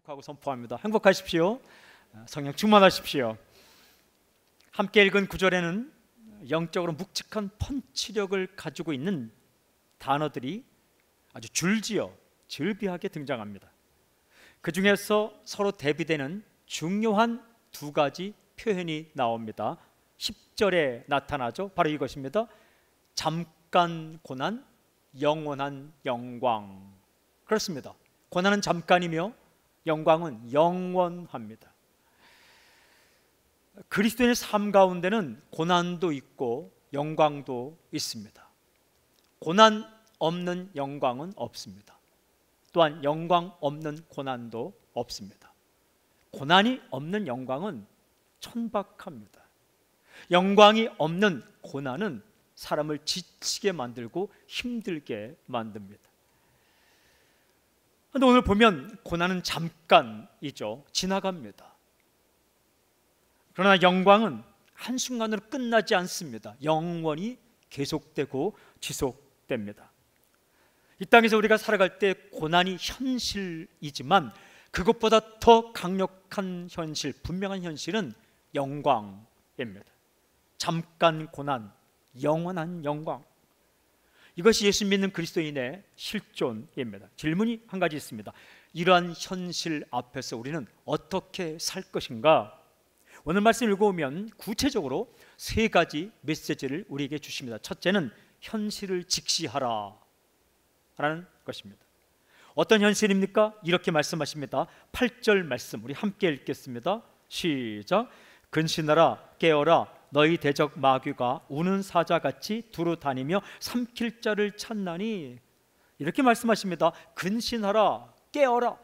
축복하고 선포합니다. 행복하십시오. 성령 충만하십시오. 함께 읽은 구절에는 영적으로 묵직한 펀치력을 가지고 있는 단어들이 아주 줄지어 즐비하게 등장합니다. 그 중에서 서로 대비되는 중요한 두 가지 표현이 나옵니다. 10절에 나타나죠. 바로 이것입니다. 잠깐 고난, 영원한 영광. 그렇습니다. 고난은 잠깐이며 영광은 영원합니다. 그리스도인의 삶 가운데는 고난도 있고 영광도 있습니다. 고난 없는 영광은 없습니다. 또한 영광 없는 고난도 없습니다. 고난이 없는 영광은 천박합니다. 영광이 없는 고난은 사람을 지치게 만들고 힘들게 만듭니다. 그런데 오늘 보면 고난은 잠깐이죠. 지나갑니다. 그러나 영광은 한순간으로 끝나지 않습니다. 영원히 계속되고 지속됩니다. 이 땅에서 우리가 살아갈 때 고난이 현실이지만 그것보다 더 강력한 현실, 분명한 현실은 영광입니다. 잠깐 고난, 영원한 영광. 이것이 예수 믿는 그리스도인의 실존입니다. 질문이 한 가지 있습니다. 이러한 현실 앞에서 우리는 어떻게 살 것인가? 오늘 말씀 읽어보면 구체적으로 세 가지 메시지를 우리에게 주십니다. 첫째는 현실을 직시하라 라는 것입니다. 어떤 현실입니까? 이렇게 말씀하십니다. 8절 말씀 우리 함께 읽겠습니다. 시작. 근신하라 깨어라 너희 대적 마귀가 우는 사자같이 두루 다니며 삼킬 자를 찾나니. 이렇게 말씀하십니다. 근신하라 깨어라.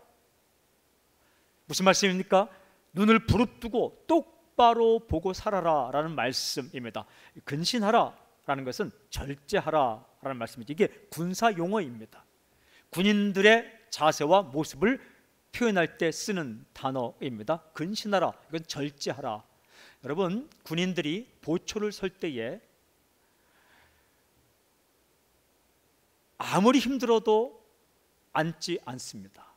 무슨 말씀입니까? 눈을 부릅뜨고 똑바로 보고 살아라 라는 말씀입니다. 근신하라 라는 것은 절제하라 라는 말씀이죠. 이게 군사 용어입니다. 군인들의 자세와 모습을 표현할 때 쓰는 단어입니다. 근신하라, 이건 절제하라. 여러분, 군인들이 보초를 설 때에 아무리 힘들어도 앉지 않습니다.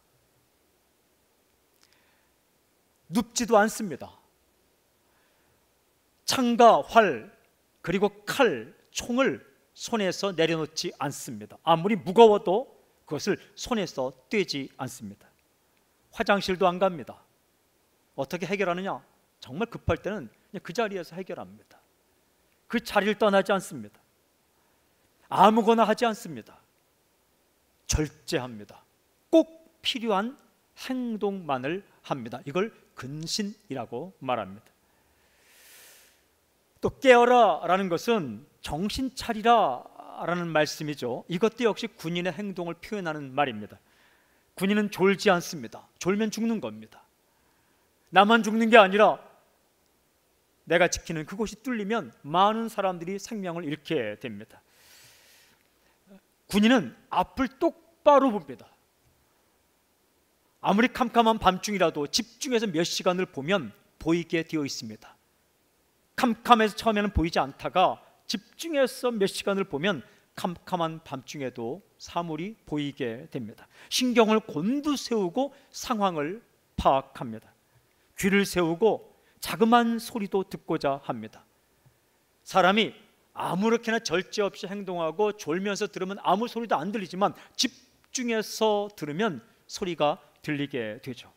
눕지도 않습니다. 창과 활 그리고 칼, 총을 손에서 내려놓지 않습니다. 아무리 무거워도 그것을 손에서 떼지 않습니다. 화장실도 안 갑니다. 어떻게 해결하느냐? 정말 급할 때는 그냥 그 자리에서 해결합니다. 그 자리를 떠나지 않습니다. 아무거나 하지 않습니다. 절제합니다. 꼭 필요한 행동만을 합니다. 이걸 근신이라고 말합니다. 또 깨어라 라는 것은 정신 차리라 라는 말씀이죠. 이것도 역시 군인의 행동을 표현하는 말입니다. 군인은 졸지 않습니다. 졸면 죽는 겁니다. 나만 죽는 게 아니라 내가 지키는 그곳이 뚫리면 많은 사람들이 생명을 잃게 됩니다. 군인은 앞을 똑바로 봅니다. 아무리 캄캄한 밤중이라도 집중해서 몇 시간을 보면 보이게 되어 있습니다. 캄캄해서 처음에는 보이지 않다가 집중해서 몇 시간을 보면 캄캄한 밤중에도 사물이 보이게 됩니다. 신경을 곤두세우고 상황을 파악합니다. 귀를 세우고 자그마한 소리도 듣고자 합니다. 사람이 아무렇게나 절제 없이 행동하고 졸면서 들으면 아무 소리도 안 들리지만 집중해서 들으면 소리가 들리게 되죠.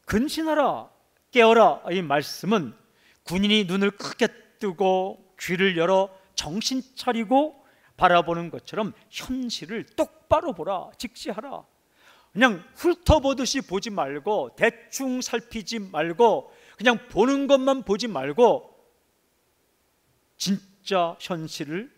근신하라 깨어라 이 말씀은 군인이 눈을 크게 뜨고 귀를 열어 정신 차리고 바라보는 것처럼 현실을 똑바로 보라, 직시하라. 그냥 훑어보듯이 보지 말고 대충 살피지 말고 그냥 보는 것만 보지 말고 진짜 현실을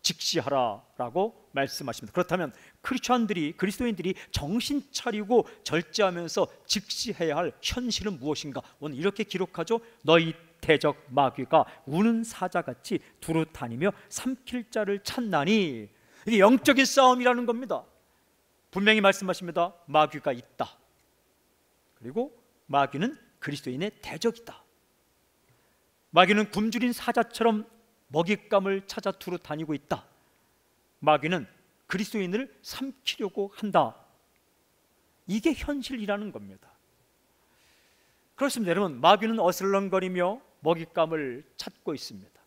직시하라라고 말씀하십니다. 그렇다면 그리스도인들이 정신 차리고 절제하면서 직시해야 할 현실은 무엇인가? 오늘 이렇게 기록하죠. 너희 대적 마귀가 우는 사자같이 두루 다니며 삼킬 자를 찾나니. 이게 영적인 싸움이라는 겁니다. 분명히 말씀하십니다. 마귀가 있다. 그리고 마귀는 그리스도인의 대적이다. 마귀는 굶주린 사자처럼 먹잇감을 찾아 두루 다니고 있다. 마귀는 그리스도인을 삼키려고 한다. 이게 현실이라는 겁니다. 그렇습니다. 여러분, 마귀는 어슬렁거리며 먹잇감을 찾고 있습니다.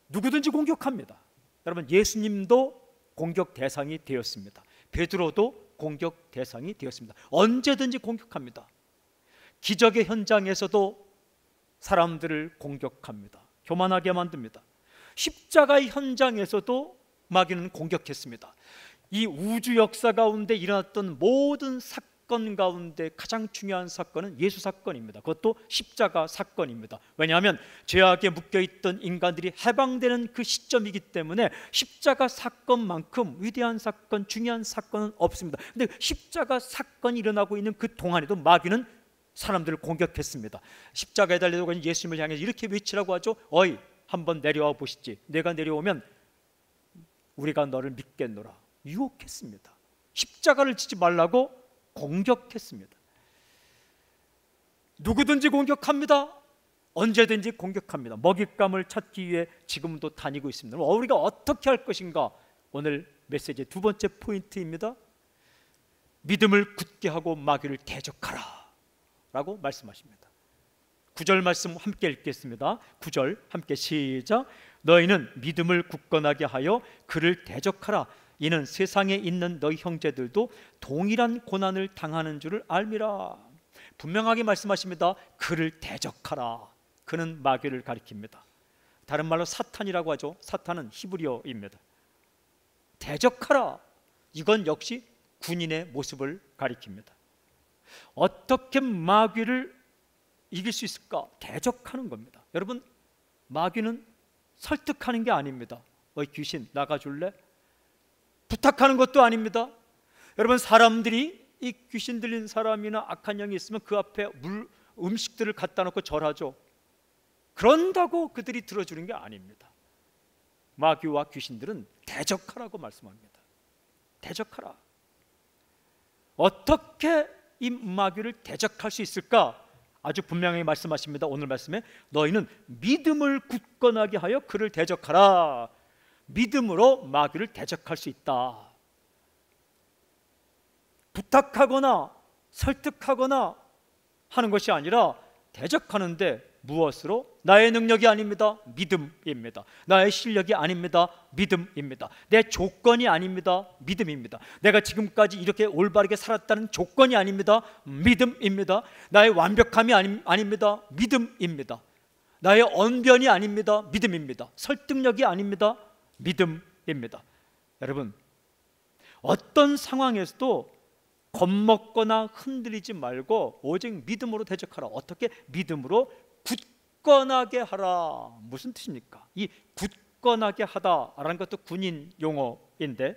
누구든지 공격합니다. 여러분, 예수님도 공격 대상이 되었습니다. 베드로도 공격 대상이 되었습니다. 언제든지 공격합니다. 기적의 현장에서도 사람들을 공격합니다. 교만하게 만듭니다. 십자가의 현장에서도 마귀는 공격했습니다. 이 우주 역사 가운데 일어났던 모든 사건 가운데 가장 중요한 사건은 예수 사건입니다. 그것도 십자가 사건입니다. 왜냐하면 죄악에 묶여있던 인간들이 해방되는 그 시점이기 때문에 십자가 사건만큼 위대한 사건, 중요한 사건은 없습니다. 그런데 십자가 사건이 일어나고 있는 그 동안에도 마귀는 사람들을 공격했습니다. 십자가에 달려고 있는 예수님을 향해서 이렇게 외치라고 하죠. 어이, 한번 내려와 보시지. 내가 내려오면 우리가 너를 믿겠노라. 유혹했습니다. 십자가를 지지 말라고 공격했습니다. 누구든지 공격합니다. 언제든지 공격합니다. 먹잇감을 찾기 위해 지금도 다니고 있습니다. 우리가 어떻게 할 것인가? 오늘 메시지의 두 번째 포인트입니다. 믿음을 굳게 하고 마귀를 대적하라 라고 말씀하십니다. 9절 말씀 함께 읽겠습니다. 9절 함께 시작. 너희는 믿음을 굳건하게 하여 그를 대적하라. 이는 세상에 있는 너희 형제들도 동일한 고난을 당하는 줄을 알미라. 분명하게 말씀하십니다. 그를 대적하라. 그는 마귀를 가리킵니다. 다른 말로 사탄이라고 하죠. 사탄은 히브리어입니다. 대적하라. 이건 역시 군인의 모습을 가리킵니다. 어떻게 마귀를 이길 수 있을까? 대적하는 겁니다. 여러분, 마귀는 설득하는 게 아닙니다. 어이 귀신 나가줄래? 부탁하는 것도 아닙니다. 여러분, 사람들이 이 귀신 들린 사람이나 악한 영이 있으면 그 앞에 음식들을 갖다 놓고 절하죠. 그런다고 그들이 들어주는 게 아닙니다. 마귀와 귀신들은 대적하라고 말씀합니다. 대적하라. 어떻게 이 마귀를 대적할 수 있을까? 아주 분명히 말씀하십니다. 오늘 말씀에 너희는 믿음을 굳건하게 하여 그를 대적하라. 믿음으로 마귀를 대적할 수 있다. 부탁하거나 설득하거나 하는 것이 아니라 대적하는데 무엇으로? 나의 능력이 아닙니다. 믿음입니다. 나의 실력이 아닙니다. 믿음입니다. 내 조건이 아닙니다. 믿음입니다. 내가 지금까지 이렇게 올바르게 살았다는 조건이 아닙니다. 믿음입니다. 나의 완벽함이 아닙니다. 믿음입니다. 나의 언변이 아닙니다. 믿음입니다. 설득력이 아닙니다. 믿음입니다. 여러분, 어떤 상황에서도 겁먹거나 흔들리지 말고 오직 믿음으로 대적하라. 어떻게? 믿음으로 굳건하게 하라. 무슨 뜻입니까? 이 굳건하게 하다라는 것도 군인 용어인데,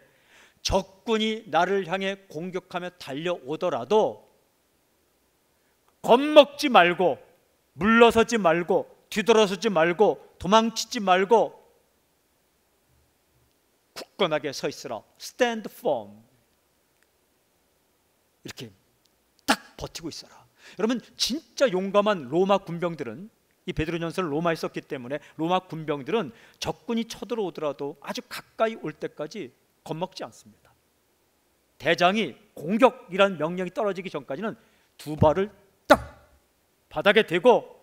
적군이 나를 향해 공격하며 달려오더라도 겁먹지 말고, 물러서지 말고, 뒤돌아서지 말고, 도망치지 말고 굳건하게 서 있으라. Stand firm. 이렇게 딱 버티고 있어라. 여러분, 진짜 용감한 로마 군병들은, 이 베드로전서를 로마에 썼기 때문에 로마 군병들은 적군이 쳐들어오더라도 아주 가까이 올 때까지 겁먹지 않습니다. 대장이 공격이라는 명령이 떨어지기 전까지는 두 발을 딱 바닥에 대고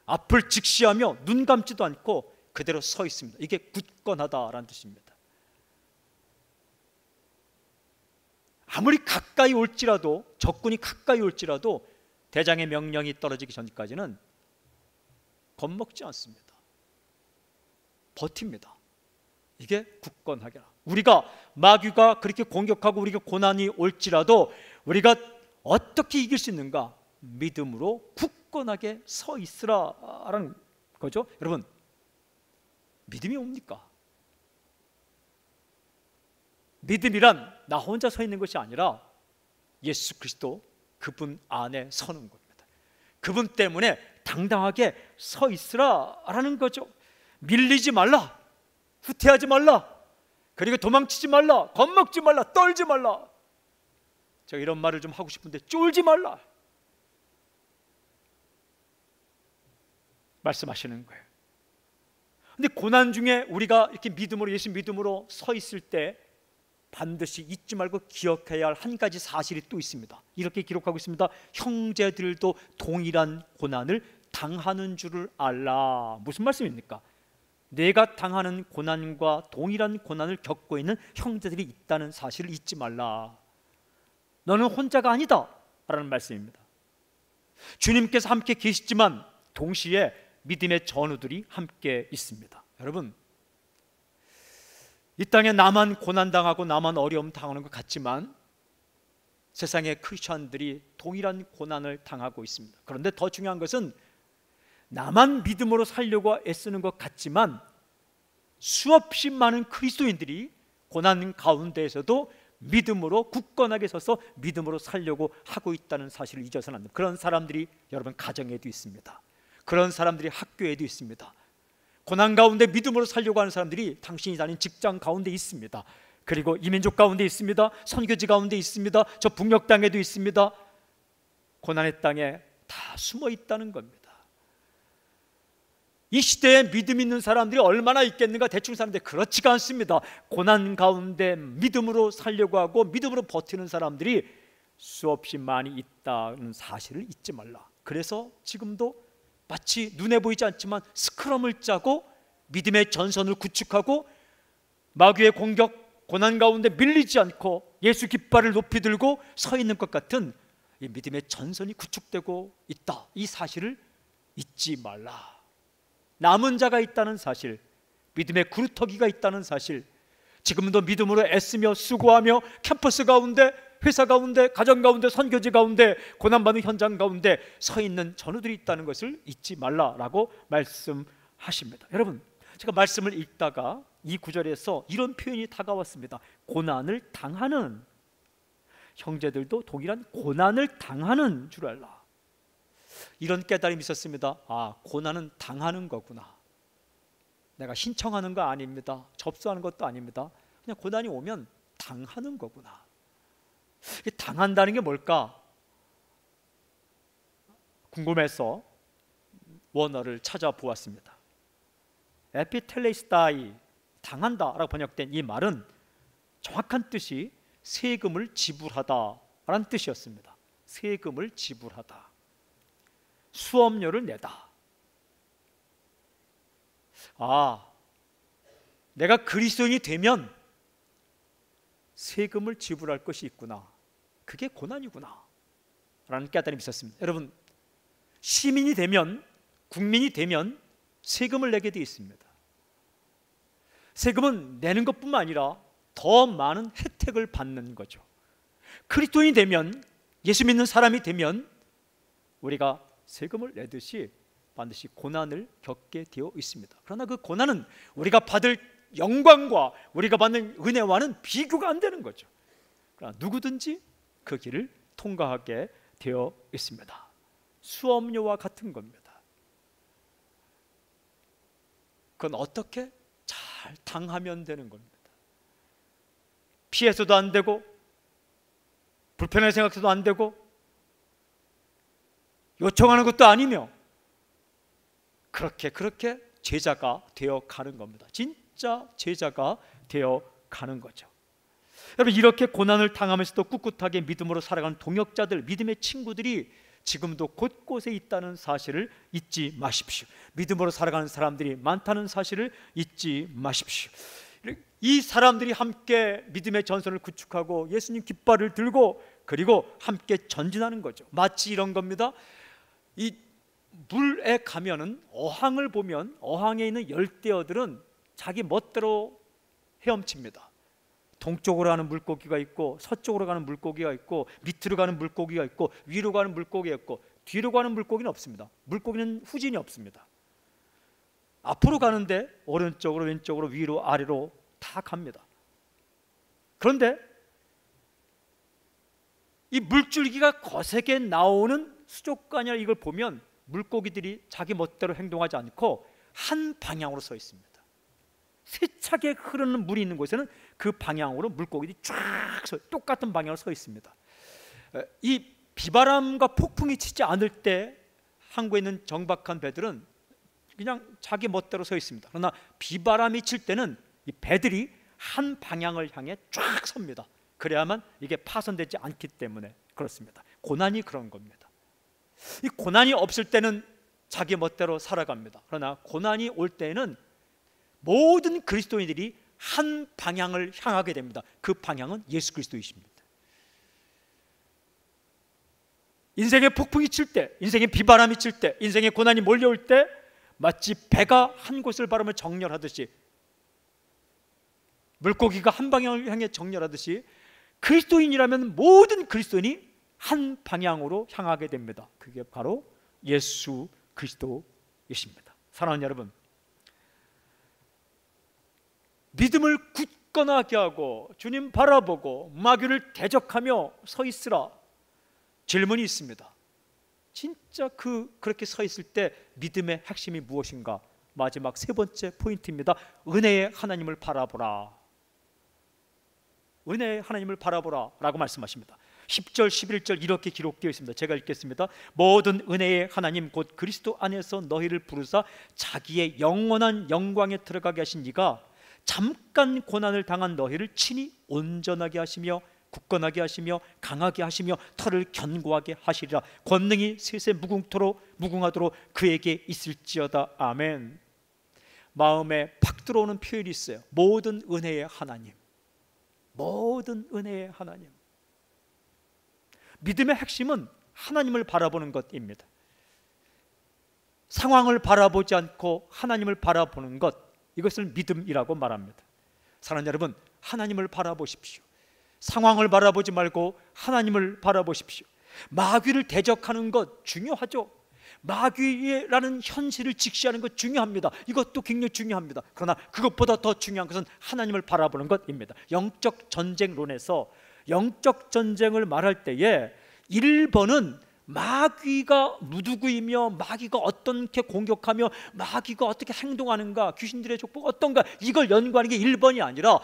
앞을 직시하며 눈 감지도 않고 그대로 서 있습니다. 이게 굳건하다라는 뜻입니다. 아무리 가까이 올지라도, 적군이 가까이 올지라도 대장의 명령이 떨어지기 전까지는 겁먹지 않습니다. 버팁니다. 이게 굳건하게라. 우리가 마귀가 그렇게 공격하고 우리가 고난이 올지라도 우리가 어떻게 이길 수 있는가? 믿음으로 굳건하게 서 있으라라는 거죠. 여러분, 믿음이 뭡니까? 믿음이란 나 혼자 서 있는 것이 아니라 예수 그리스도 그분 안에 서는 겁니다. 그분 때문에 당당하게 서 있으라라는 거죠. 밀리지 말라, 후퇴하지 말라, 그리고 도망치지 말라, 겁먹지 말라, 떨지 말라. 제가 이런 말을 좀 하고 싶은데 쫄지 말라 말씀하시는 거예요. 근데 고난 중에 우리가 이렇게 믿음으로, 예수 믿음으로 서 있을 때 반드시 잊지 말고 기억해야 할 한 가지 사실이 또 있습니다. 이렇게 기록하고 있습니다. 형제들도 동일한 고난을 당하는 줄을 알라. 무슨 말씀입니까? 내가 당하는 고난과 동일한 고난을 겪고 있는 형제들이 있다는 사실을 잊지 말라. 너는 혼자가 아니다 라는 말씀입니다. 주님께서 함께 계시지만 동시에 믿음의 전우들이 함께 있습니다. 여러분, 이 땅에 나만 고난당하고 나만 어려움 당하는 것 같지만 세상의 크리스천들이 동일한 고난을 당하고 있습니다. 그런데 더 중요한 것은 나만 믿음으로 살려고 애쓰는 것 같지만 수없이 많은 그리스도인들이 고난 가운데에서도 믿음으로 굳건하게 서서 믿음으로 살려고 하고 있다는 사실을 잊어서는 안 됩니다. 그런 사람들이 여러분 가정에도 있습니다. 그런 사람들이 학교에도 있습니다. 고난 가운데 믿음으로 살려고 하는 사람들이 당신이 다닌 직장 가운데 있습니다. 그리고 이민족 가운데 있습니다. 선교지 가운데 있습니다. 저 북녘 땅에도 있습니다. 고난의 땅에 다 숨어 있다는 겁니다. 이 시대에 믿음 있는 사람들이 얼마나 있겠는가 대충 사는데 그렇지가 않습니다. 고난 가운데 믿음으로 살려고 하고 믿음으로 버티는 사람들이 수없이 많이 있다는 사실을 잊지 말라. 그래서 지금도 마치 눈에 보이지 않지만 스크럼을 짜고 믿음의 전선을 구축하고 마귀의 공격, 고난 가운데 밀리지 않고 예수 깃발을 높이 들고 서 있는 것 같은 이 믿음의 전선이 구축되고 있다. 이 사실을 잊지 말라. 남은 자가 있다는 사실, 믿음의 구루터기가 있다는 사실, 지금도 믿음으로 애쓰며 수고하며 캠퍼스 가운데, 회사 가운데, 가정 가운데, 선교지 가운데, 고난받는 현장 가운데 서 있는 전우들이 있다는 것을 잊지 말라라고 말씀하십니다. 여러분, 제가 말씀을 읽다가 이 구절에서 이런 표현이 다가왔습니다. 고난을 당하는, 형제들도 동일한 고난을 당하는 줄 알라. 이런 깨달음이 있었습니다. 아, 고난은 당하는 거구나. 내가 신청하는 거 아닙니다. 접수하는 것도 아닙니다. 그냥 고난이 오면 당하는 거구나. 당한다는 게 뭘까? 궁금해서 원어를 찾아보았습니다. 에피텔레스타이, 당한다라고 번역된 이 말은 정확한 뜻이 세금을 지불하다라는 뜻이었습니다. 세금을 지불하다, 수업료를 내다. 아, 내가 그리스도인이 되면 세금을 지불할 것이 있구나. 그게 고난이구나 라는 깨달음이 있었습니다. 여러분, 시민이 되면, 국민이 되면 세금을 내게 되어 있습니다. 세금은 내는 것뿐만 아니라 더 많은 혜택을 받는 거죠. 그리스도인이 되면, 예수 믿는 사람이 되면 우리가 세금을 내듯이 반드시 고난을 겪게 되어 있습니다. 그러나 그 고난은 우리가 받을 영광과 우리가 받는 은혜와는 비교가 안 되는 거죠. 그러나 누구든지 그 길을 통과하게 되어 있습니다. 수업료와 같은 겁니다. 그건 어떻게 잘 당하면 되는 겁니다. 피해서도 안 되고 불편하게 생각해서도 안 되고 요청하는 것도 아니며 그렇게 제자가 되어 가는 겁니다. 진짜 제자가 되어 가는 거죠. 여러분, 이렇게 고난을 당하면서도 꿋꿋하게 믿음으로 살아가는 동역자들, 믿음의 친구들이 지금도 곳곳에 있다는 사실을 잊지 마십시오. 믿음으로 살아가는 사람들이 많다는 사실을 잊지 마십시오. 이 사람들이 함께 믿음의 전선을 구축하고 예수님 깃발을 들고 그리고 함께 전진하는 거죠. 마치 이런 겁니다. 이 물에 가면은 어항을 보면 어항에 있는 열대어들은 자기 멋대로 헤엄칩니다. 동쪽으로 가는 물고기가 있고 서쪽으로 가는 물고기가 있고 밑으로 가는 물고기가 있고 위로 가는 물고기가 있고 뒤로 가는 물고기는 없습니다. 물고기는 후진이 없습니다. 앞으로 가는데 오른쪽으로 왼쪽으로 위로 아래로 다 갑니다. 그런데 이 물줄기가 거세게 나오는 수족관이나 이걸 보면 물고기들이 자기 멋대로 행동하지 않고 한 방향으로 서 있습니다. 세차게 흐르는 물이 있는 곳에는 그 방향으로 물고기들이 쫙 똑같은 방향으로 서 있습니다. 이 비바람과 폭풍이 치지 않을 때 항구에 있는 정박한 배들은 그냥 자기 멋대로 서 있습니다. 그러나 비바람이 칠 때는 이 배들이 한 방향을 향해 쫙 섭니다. 그래야만 이게 파손되지 않기 때문에 그렇습니다. 고난이 그런 겁니다. 이 고난이 없을 때는 자기 멋대로 살아갑니다. 그러나 고난이 올 때는 모든 그리스도인들이 한 방향을 향하게 됩니다. 그 방향은 예수 그리스도이십니다. 인생의 폭풍이 칠 때, 인생의 비바람이 칠 때, 인생의 고난이 몰려올 때 마치 배가 한 곳을 바라며 정렬하듯이, 물고기가 한 방향을 향해 정렬하듯이 그리스도인이라면 모든 그리스도인이 한 방향으로 향하게 됩니다. 그게 바로 예수 그리스도이십니다. 사랑하는 여러분, 믿음을 굳건하게 하고 주님 바라보고 마귀를 대적하며 서 있으라. 질문이 있습니다. 진짜 그렇게 서 있을 때 믿음의 핵심이 무엇인가? 마지막 세 번째 포인트입니다. 은혜의 하나님을 바라보라. 은혜의 하나님을 바라보라 라고 말씀하십니다. 10절 11절 이렇게 기록되어 있습니다. 제가 읽겠습니다. 모든 은혜의 하나님 곧 그리스도 안에서 너희를 부르사 자기의 영원한 영광에 들어가게 하신 이가 잠깐 고난을 당한 너희를 친히 온전하게 하시며 굳건하게 하시며 강하게 하시며 털을 견고하게 하시리라. 권능이 셋에 무궁하도록 그에게 있을지어다. 아멘. 마음에 팍 들어오는 표현이 있어요. 모든 은혜의 하나님, 모든 은혜의 하나님. 믿음의 핵심은 하나님을 바라보는 것입니다. 상황을 바라보지 않고 하나님을 바라보는 것, 이것을 믿음이라고 말합니다. 사랑하는 여러분, 하나님을 바라보십시오. 상황을 바라보지 말고 하나님을 바라보십시오. 마귀를 대적하는 것 중요하죠. 마귀라는 현실을 직시하는 것 중요합니다. 이것도 굉장히 중요합니다. 그러나 그것보다 더 중요한 것은 하나님을 바라보는 것입니다. 영적 전쟁론에서 영적 전쟁을 말할 때에 1번은 마귀가 누구이며 마귀가 어떻게 공격하며 마귀가 어떻게 행동하는가, 귀신들의 족보가 어떤가, 이걸 연구하는 게 1번이 아니라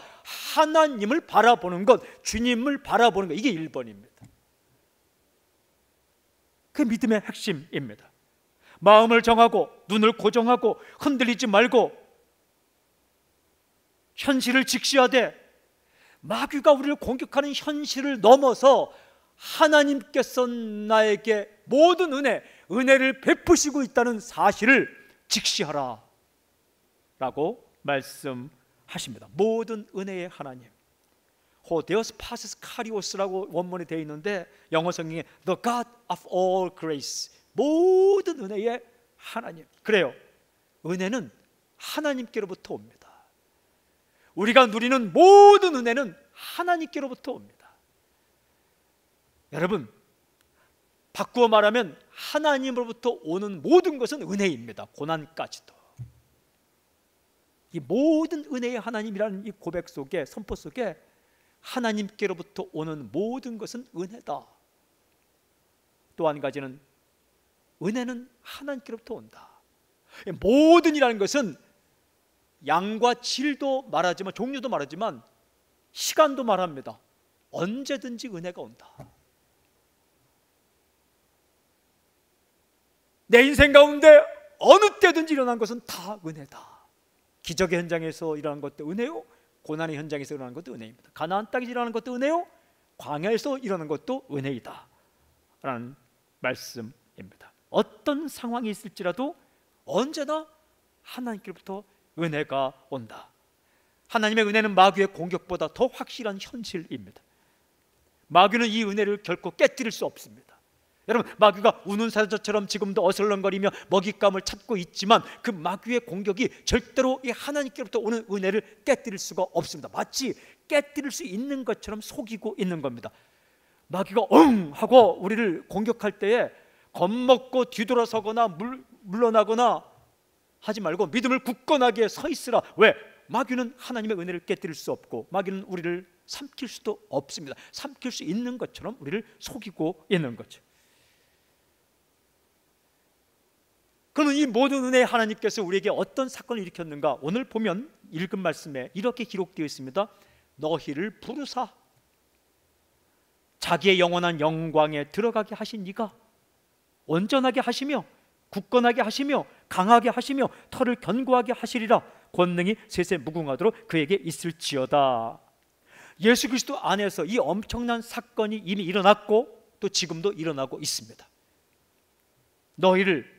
하나님을 바라보는 것, 주님을 바라보는 것, 이게 1번입니다. 그게 믿음의 핵심입니다. 마음을 정하고 눈을 고정하고 흔들리지 말고 현실을 직시하되 마귀가 우리를 공격하는 현실을 넘어서 하나님께서 나에게 모든 은혜를 베푸시고 있다는 사실을 직시하라 라고 말씀하십니다. 모든 은혜의 하나님, 데오스 파세스 카리오스라고 원문에 되어 있는데 영어 성경에 The God of all grace, 모든 은혜의 하나님. 그래요, 은혜는 하나님께로부터 옵니다. 우리가 누리는 모든 은혜는 하나님께로부터 옵니다. 여러분, 바꾸어 말하면 하나님으로부터 오는 모든 것은 은혜입니다. 고난까지도. 이 모든 은혜의 하나님이라는 이 고백 속에, 선포 속에 하나님께로부터 오는 모든 것은 은혜다. 또 한 가지는 은혜는 하나님께로부터 온다. 모든이라는 것은 양과 질도 말하지만, 종류도 말하지만 시간도 말합니다. 언제든지 은혜가 온다. 내 인생 가운데 어느 때든지 일어난 것은 다 은혜다. 기적의 현장에서 일어난 것도 은혜요, 고난의 현장에서 일어난 것도 은혜입니다. 가나안 땅에서 일어나는 것도 은혜요, 광야에서 일어나는 것도 은혜이다 라는 말씀입니다. 어떤 상황이 있을지라도 언제나 하나님께로부터 은혜가 온다. 하나님의 은혜는 마귀의 공격보다 더 확실한 현실입니다. 마귀는 이 은혜를 결코 깨뜨릴 수 없습니다. 여러분, 마귀가 우는 사자처럼 지금도 어슬렁거리며 먹잇감을 찾고 있지만 그 마귀의 공격이 절대로 이 하나님께로부터 오는 은혜를 깨뜨릴 수가 없습니다. 마치 깨뜨릴 수 있는 것처럼 속이고 있는 겁니다. 마귀가 응 하고 우리를 공격할 때에 겁먹고 뒤돌아서거나 물러나거나 하지 말고 믿음을 굳건하게 서 있으라. 왜? 마귀는 하나님의 은혜를 깨뜨릴 수 없고 마귀는 우리를 삼킬 수도 없습니다. 삼킬 수 있는 것처럼 우리를 속이고 있는 거죠. 그러면 이 모든 은혜의 하나님께서 우리에게 어떤 사건을 일으켰는가? 오늘 보면 읽은 말씀에 이렇게 기록되어 있습니다. 너희를 부르사 자기의 영원한 영광에 들어가게 하신 이가 온전하게 하시며 굳건하게 하시며 강하게 하시며 털을 견고하게 하시리라. 권능이 세세 무궁하도록 그에게 있을지어다. 예수 그리스도 안에서 이 엄청난 사건이 이미 일어났고 또 지금도 일어나고 있습니다. 너희를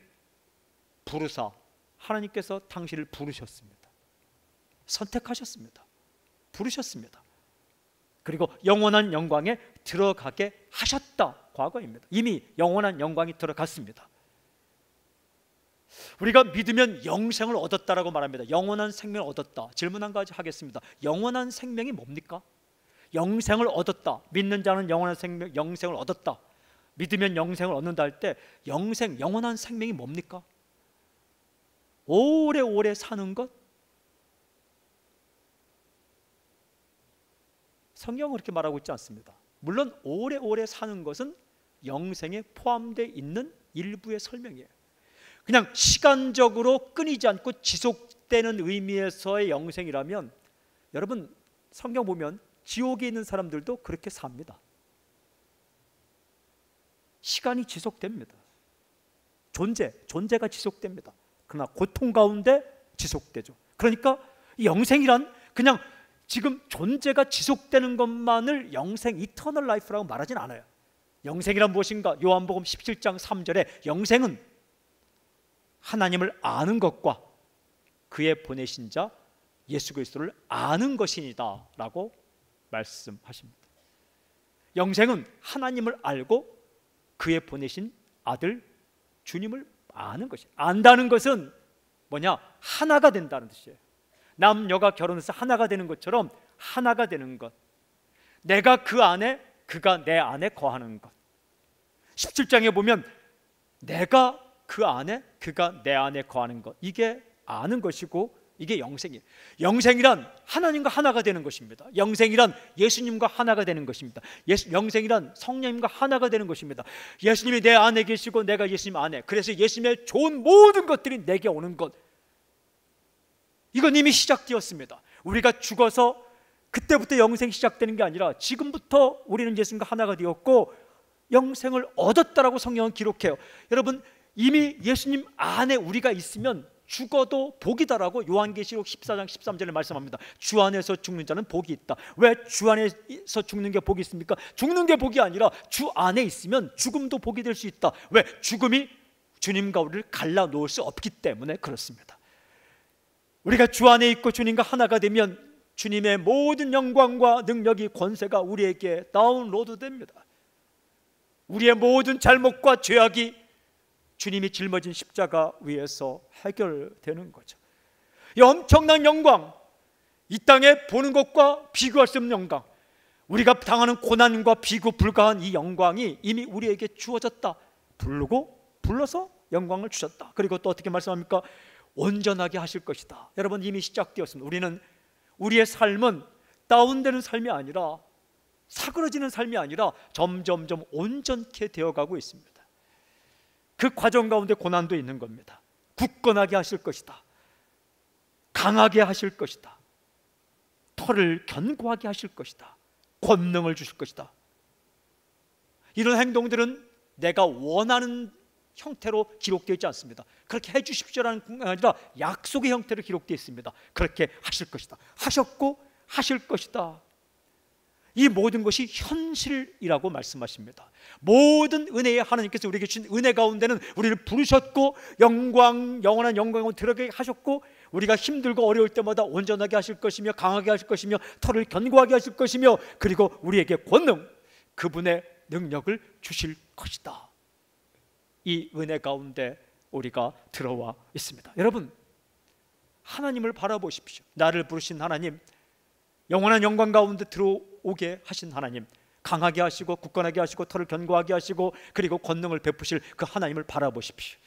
부르사, 하나님께서 당신을 부르셨습니다. 선택하셨습니다. 부르셨습니다. 그리고 영원한 영광에 들어가게 하셨다. 과거입니다. 이미 영원한 영광이 들어갔습니다. 우리가 믿으면 영생을 얻었다라고 말합니다. 영원한 생명을 얻었다. 질문 한 가지 하겠습니다. 영원한 생명이 뭡니까? 영생을 얻었다. 믿는 자는 영원한 생명, 영생을 얻었다. 믿으면 영생을 얻는다 할 때 영생, 영원한 생명이 뭡니까? 오래오래 사는 것? 성경은 그렇게 말하고 있지 않습니다. 물론 오래오래 사는 것은 영생에 포함되어 있는 일부의 설명이에요. 그냥 시간적으로 끊이지 않고 지속되는 의미에서의 영생이라면, 여러분 성경 보면 지옥에 있는 사람들도 그렇게 삽니다. 시간이 지속됩니다. 존재가 지속됩니다. 그러나 고통 가운데 지속되죠. 그러니까 이 영생이란 그냥 지금 존재가 지속되는 것만을 영생, 이터널 라이프라고 말하진 않아요. 영생이란 무엇인가? 요한복음 17장 3절에 영생은 하나님을 아는 것과 그의 보내신 자 예수 그리스도를 아는 것이니다 라고 말씀하십니다. 영생은 하나님을 알고 그의 보내신 아들 주님을 아는 것이에요. 안다는 것은 뭐냐? 하나가 된다는 뜻이에요. 남녀가 결혼해서 하나가 되는 것처럼 하나가 되는 것, 내가 그 안에 그가 내 안에 거하는 것. 17장에 보면 내가 그 안에 그가 내 안에 거하는 것, 이게 아는 것이고 이게 영생이에요. 영생이란 하나님과 하나가 되는 것입니다. 영생이란 예수님과 하나가 되는 것입니다. 영생이란 성령님과 하나가 되는 것입니다. 예수님이 내 안에 계시고 내가 예수님 안에, 그래서 예수님의 좋은 모든 것들이 내게 오는 것, 이건 이미 시작되었습니다. 우리가 죽어서 그때부터 영생이 시작되는 게 아니라 지금부터 우리는 예수님과 하나가 되었고 영생을 얻었다라고 성경은 기록해요. 여러분, 이미 예수님 안에 우리가 있으면 죽어도 복이다라고 요한계시록 14장 13절에 말씀합니다. 주 안에서 죽는 자는 복이 있다. 왜 주 안에서 죽는 게 복이 있습니까? 죽는 게 복이 아니라 주 안에 있으면 죽음도 복이 될 수 있다. 왜? 죽음이 주님과 우리를 갈라놓을 수 없기 때문에 그렇습니다. 우리가 주 안에 있고 주님과 하나가 되면 주님의 모든 영광과 능력이, 권세가 우리에게 다운로드 됩니다. 우리의 모든 잘못과 죄악이 주님이 짊어진 십자가 위에서 해결되는 거죠. 이 엄청난 영광, 이 땅에 보는 것과 비교할 수 없는 영광, 우리가 당하는 고난과 비교 불가한 이 영광이 이미 우리에게 주어졌다. 불러서 영광을 주셨다. 그리고 또 어떻게 말씀합니까? 온전하게 하실 것이다. 여러분, 이미 시작되었습니다. 우리의 삶은 다운되는 삶이 아니라, 사그러지는 삶이 아니라 점점점 온전케 되어가고 있습니다. 그 과정 가운데 고난도 있는 겁니다. 굳건하게 하실 것이다. 강하게 하실 것이다. 털을 견고하게 하실 것이다. 권능을 주실 것이다. 이런 행동들은 내가 원하는 형태로 기록되어 있지 않습니다. 그렇게 해주십시오라는 게 아니라 약속의 형태로 기록되어 있습니다. 그렇게 하실 것이다. 하셨고 하실 것이다. 이 모든 것이 현실이라고 말씀하십니다. 모든 은혜의 하나님께서 우리에게 주신 은혜 가운데는 우리를 부르셨고 영원한 영광으로 들어가게 하셨고, 우리가 힘들고 어려울 때마다 온전하게 하실 것이며 강하게 하실 것이며 털을 견고하게 하실 것이며, 그리고 우리에게 권능, 그분의 능력을 주실 것이다. 이 은혜 가운데 우리가 들어와 있습니다. 여러분, 하나님을 바라보십시오. 나를 부르신 하나님, 영원한 영광 가운데 들어오게 하신 하나님, 강하게 하시고 굳건하게 하시고 털을 견고하게 하시고 그리고 권능을 베푸실 그 하나님을 바라보십시오.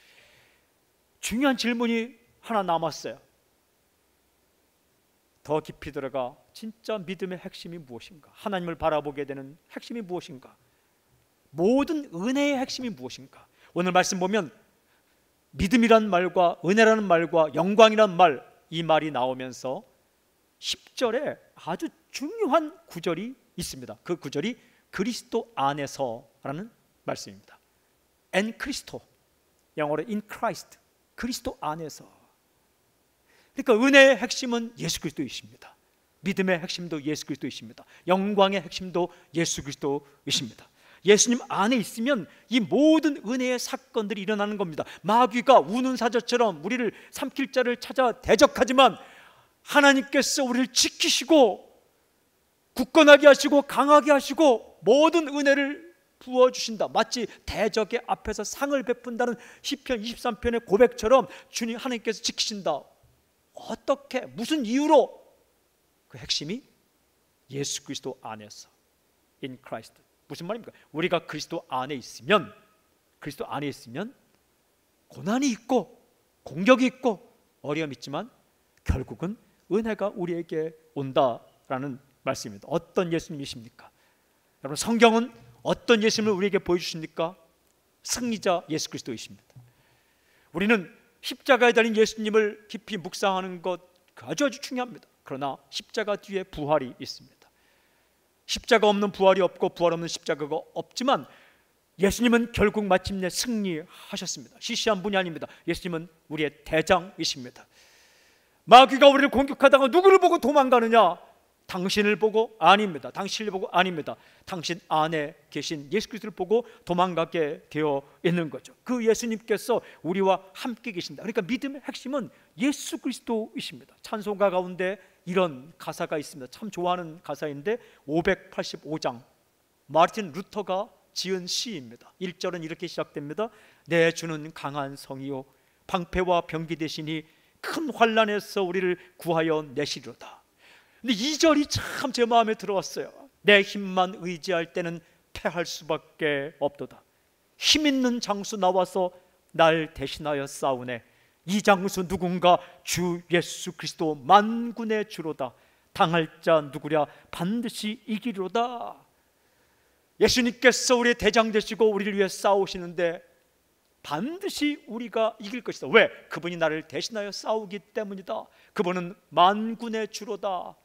중요한 질문이 하나 남았어요. 더 깊이 들어가 진짜 믿음의 핵심이 무엇인가? 하나님을 바라보게 되는 핵심이 무엇인가? 모든 은혜의 핵심이 무엇인가? 오늘 말씀 보면 믿음이란 말과 은혜라는 말과 영광이란 말, 이 말이 나오면서 10절에 아주 중요한 구절이 있습니다. 그 구절이 그리스도 안에서라는 말씀입니다. En Cristo, 영어로 in Christ, 그리스도 안에서. 그러니까 은혜의 핵심은 예수 그리스도이십니다. 믿음의 핵심도 예수 그리스도이십니다. 영광의 핵심도 예수 그리스도이십니다. 예수님 안에 있으면 이 모든 은혜의 사건들이 일어나는 겁니다. 마귀가 우는 사자처럼 우리를 삼킬 자를 찾아 대적하지만 하나님께서 우리를 지키시고 굳건하게 하시고 강하게 하시고 모든 은혜를 부어주신다. 마치 대적의 앞에서 상을 베푼다는 시편 23편의 고백처럼 주님 하나님께서 지키신다. 어떻게 무슨 이유로? 그 핵심이 예수 그리스도 안에서 in Christ. 무슨 말입니까? 우리가 그리스도 안에 있으면 고난이 있고 공격이 있고 어려움이 있지만 결국은 은혜가 우리에게 온다라는 말씀입니다. 어떤 예수님이십니까? 여러분, 성경은 어떤 예수님을 우리에게 보여주십니까? 승리자 예수 그리스도이십니다. 우리는 십자가에 달린 예수님을 깊이 묵상하는 것 아주 중요합니다. 그러나 십자가 뒤에 부활이 있습니다. 십자가 없는 부활이 없고 부활 없는 십자가가 없지만 예수님은 결국 마침내 승리하셨습니다. 시시한 분이 아닙니다. 예수님은 우리의 대장이십니다. 마귀가 우리를 공격하다가 누구를 보고 도망가느냐? 당신을 보고? 아닙니다. 당신을 보고? 아닙니다. 당신 안에 계신 예수 그리스도를 보고 도망가게 되어 있는 거죠. 그 예수님께서 우리와 함께 계신다. 그러니까 믿음의 핵심은 예수 그리스도이십니다. 찬송가 가운데 이런 가사가 있습니다. 참 좋아하는 가사인데 585장 마르틴 루터가 지은 시입니다. 1절은 이렇게 시작됩니다. 내 주는 강한 성이요 방패와 병기 되시니 큰 환난에서 우리를 구하여 내시리로다. 근데 2절이 참 제 마음에 들어왔어요. 내 힘만 의지할 때는 패할 수밖에 없도다. 힘 있는 장수 나와서 날 대신하여 싸우네. 이 장수 누군가? 주 예수 그리스도 만군의 주로다. 당할 자 누구랴? 반드시 이기리로다. 예수님께서 우리의 대장 되시고 우리를 위해 싸우시는데 반드시 우리가 이길 것이다. 왜? 그분이 나를 대신하여 싸우기 때문이다. 그분은 만군의 주로다.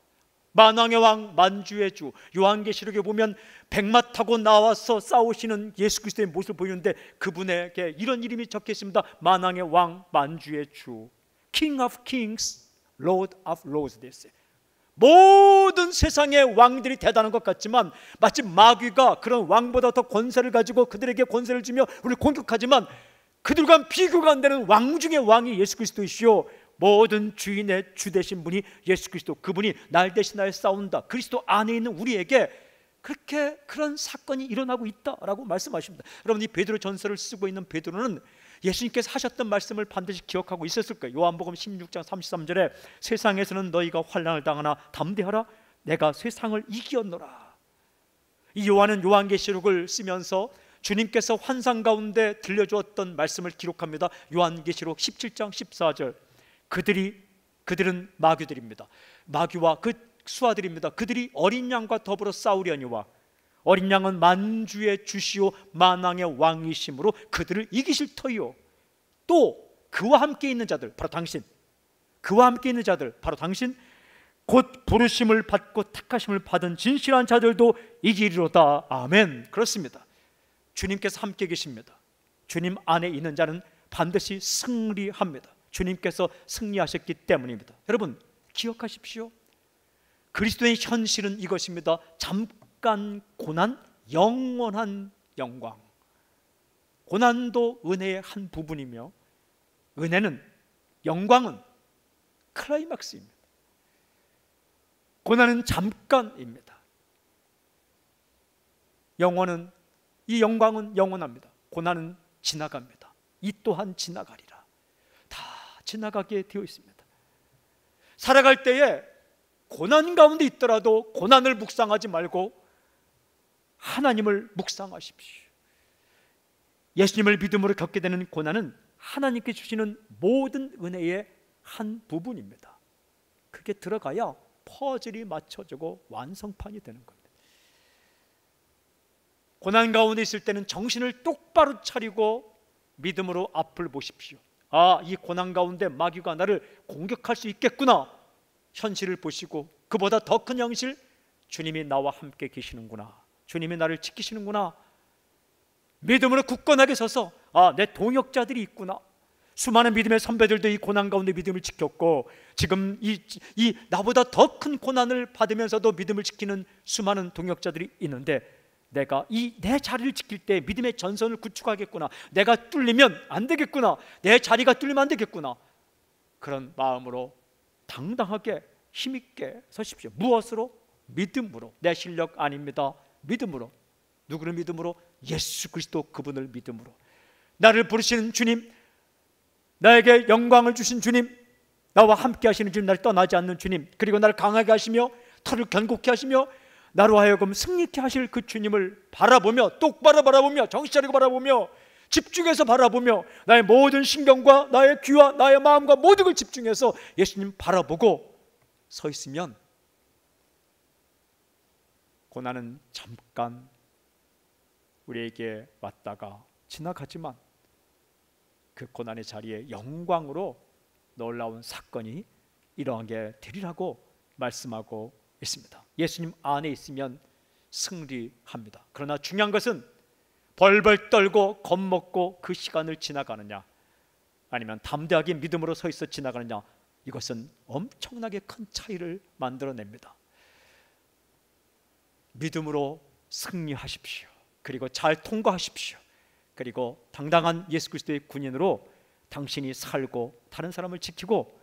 만왕의 왕, 만주의 주. 요한계시록에 보면 백마 타고 나와서 싸우시는 예수 그리스도의 모습을 보이는데 그분에게 이런 이름이 적혀 있습니다. 만왕의 왕, 만주의 주. King of Kings, Lord of Lords. 모든 세상의 왕들이 대단한 것 같지만 마치 마귀가 그런 왕보다 더 권세를 가지고 그들에게 권세를 주며 우리를 공격하지만 그들과 비교가 안 되는 왕 중의 왕이 예수 그리스도이시오. 모든 주인의 주 되신 분이 예수 그리스도. 그분이 날 대신하여 싸운다. 그리스도 안에 있는 우리에게 그렇게 그런 사건이 일어나고 있다라고 말씀하십니다. 여러분, 이 베드로 전서를 쓰고 있는 베드로는 예수님께서 하셨던 말씀을 반드시 기억하고 있었을 거예요. 요한복음 16장 33절에 세상에서는 너희가 환난을 당하나 담대하라. 내가 세상을 이기었노라. 이 요한은 요한계시록을 쓰면서 주님께서 환상 가운데 들려주었던 말씀을 기록합니다. 요한계시록 17장 14절. 그들은 마귀들입니다. 마귀와 그 수하들입니다. 그들이 어린 양과 더불어 싸우려니와 어린 양은 만주의 주시오 만왕의 왕이심으로 그들을 이기실 터이요. 또 그와 함께 있는 자들, 바로 당신, 그와 함께 있는 자들, 바로 당신, 곧 부르심을 받고 택하심을 받은 진실한 자들도 이기리로다. 아멘. 그렇습니다. 주님께서 함께 계십니다. 주님 안에 있는 자는 반드시 승리합니다. 주님께서 승리하셨기 때문입니다. 여러분, 기억하십시오. 그리스도의 현실은 이것입니다. 잠깐 고난, 영원한 영광. 고난도 은혜의 한 부분이며 은혜는, 영광은 클라이막스입니다. 고난은 잠깐입니다. 이 영광은 영원합니다. 고난은 지나갑니다. 이 또한 지나가리라. 다 지나가게 되어 있습니다. 살아갈 때에 고난 가운데 있더라도 고난을 묵상하지 말고 하나님을 묵상하십시오. 예수님을 믿음으로 겪게 되는 고난은 하나님께 주시는 모든 은혜의 한 부분입니다. 그게 들어가야 퍼즐이 맞춰지고 완성판이 되는 겁니다. 고난 가운데 있을 때는 정신을 똑바로 차리고 믿음으로 앞을 보십시오. 이 고난 가운데 마귀가 나를 공격할 수 있겠구나. 현실을 보시고 그보다 더 큰 현실, 주님이 나와 함께 계시는구나. 주님이 나를 지키시는구나. 믿음으로 굳건하게 서서 내 동역자들이 있구나. 수많은 믿음의 선배들도 이 고난 가운데 믿음을 지켰고, 지금 이 나보다 더 큰 고난을 받으면서도 믿음을 지키는 수많은 동역자들이 있는데, 내가 내 자리를 지킬 때 믿음의 전선을 구축하겠구나, 내가 뚫리면 안 되겠구나, 내 자리가 뚫리면 안 되겠구나, 그런 마음으로 당당하게 힘있게 서십시오. 무엇으로? 믿음으로. 내 실력 아닙니다. 믿음으로. 누구를 믿음으로? 예수 그리스도 그분을 믿음으로. 나를 부르시는 주님, 나에게 영광을 주신 주님, 나와 함께 하시는 주님, 나를 떠나지 않는 주님, 그리고 나를 강하게 하시며 털을 견고케 하시며 나로 하여금 승리케 하실 그 주님을 바라보며, 똑바로 바라보며, 정신 차리고 바라보며, 집중해서 바라보며, 나의 모든 신경과 나의 귀와 나의 마음과 모든 걸 집중해서 예수님 바라보고 서 있으면, 고난은 잠깐 우리에게 왔다가 지나가지만 그 고난의 자리에 영광으로 놀라운 사건이 일어나게 되리라고 말씀하고 있습니다. 예수님 안에 있으면 승리합니다. 그러나 중요한 것은 벌벌 떨고 겁먹고 그 시간을 지나가느냐, 아니면 담대하게 믿음으로 서 있어 지나가느냐, 이것은 엄청나게 큰 차이를 만들어냅니다. 믿음으로 승리하십시오. 그리고 잘 통과하십시오. 그리고 당당한 예수 그리스도의 군인으로 당신이 살고 다른 사람을 지키고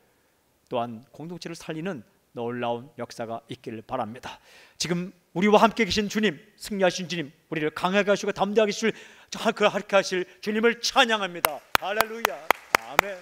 또한 공동체를 살리는 놀라운 역사가 있기를 바랍니다. 지금 우리와 함께 계신 주님, 승리하신 주님, 우리를 강하게 하시고 담대하게 하실 주님을 찬양합니다. 할렐루야. 아멘.